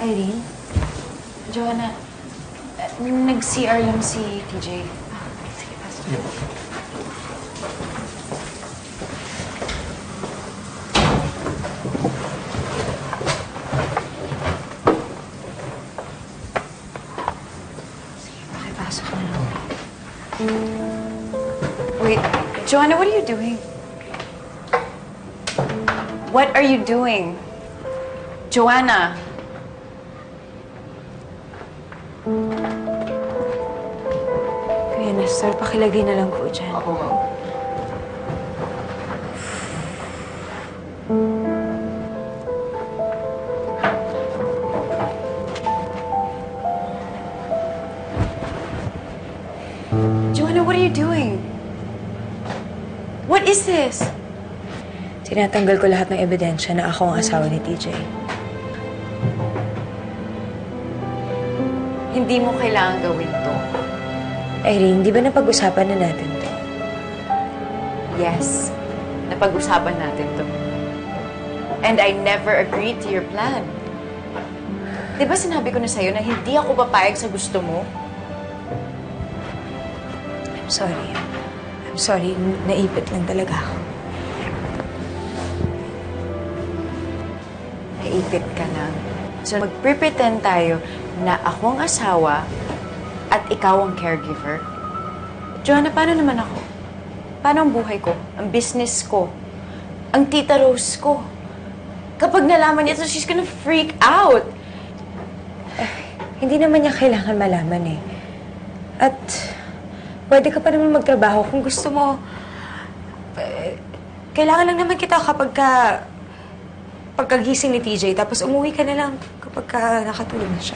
Irene? Joanna, nag-CR lang si TJ. Sige, pasok. Sige po. Pakipasok na lang. Wait, Joanna, what are you doing? What are you doing? Joanna! Kuya Nestor, pakilagay na lang po dyan. Ako, ma'am. Joanna, what are you doing? What is this? Tinatanggal ko lahat ng ebidensya na ako ang asawa ni TJ. Hindi mo kailangan gawin to. Irene, di ba napag-usapan na natin to? Yes, napag-usapan natin to. And I never agreed to your plan. Di ba sinabi ko na sa'yo na hindi ako papayag sa gusto mo? I'm sorry. I'm sorry. Naipit lang talaga ako. Naipit ka lang. So mag-pretend tayo na ako ang asawa at ikaw ang caregiver. Joanna, paano naman ako? Paano ang buhay ko? Ang business ko? Ang tita Rose ko? Kapag nalaman niya ito, she's gonna freak out. Hindi naman niya kailangan malaman eh. At pwede ka pa naman magtrabaho kung gusto mo. Kailangan lang naman kita pagkagising ni TJ, tapos umuwi ka na lang kapag nakatulog na siya.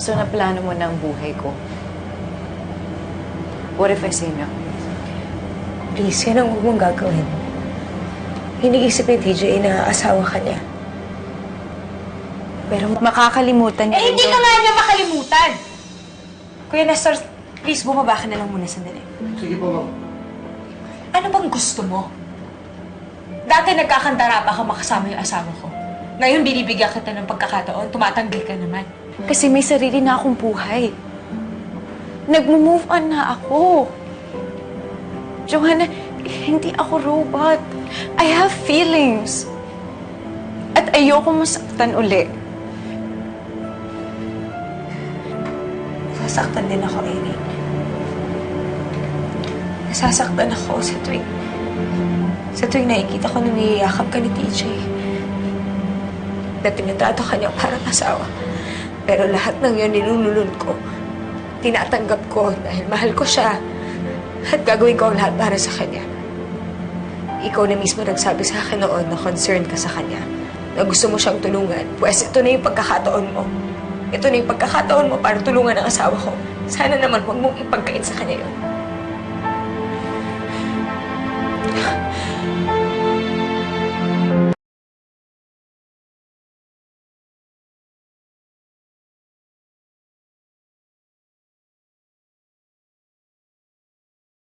So naplano mo na ang buhay ko. What if I say no? Please, yan ang huwag mong gagawin. Iniisip ni TJ na asawa ka niya. Pero Makakalimutan niya. hindi ka nga niya makalimutan! Kuya Nestor, please, bumaba ka na lang muna sandali. Sige po, ma'am. Ano bang gusto mo? Dati nagkakantara pa ka makasama yung asawa ko. Ngayon, binibigyan kita ng pagkakataon, tumatanggi ka naman. Kasi may sarili na akong buhay. Nag-move on na ako. Joanna, hindi ako robot. I have feelings. At ayoko masaktan uli. Nasasaktan din ako, Irene. Nasasaktan ako sa tuwing nakikita ko na niyayakap ka ni TJ. Na tinatrato ka niya parang asawa. Pero lahat ng yun nilululun ko. Tinatanggap ko dahil mahal ko siya. At gagawin ko ang lahat para sa kanya. Ikaw na mismo nagsabi sa akin noon na concerned ka sa kanya. Na gusto mo siyang tulungan. Pwes, ito na yung pagkakataon mo. Ito na yung pagkakataon mo para tulungan ang asawa ko. Sana naman huwag mong ipagkait sa kanya yun.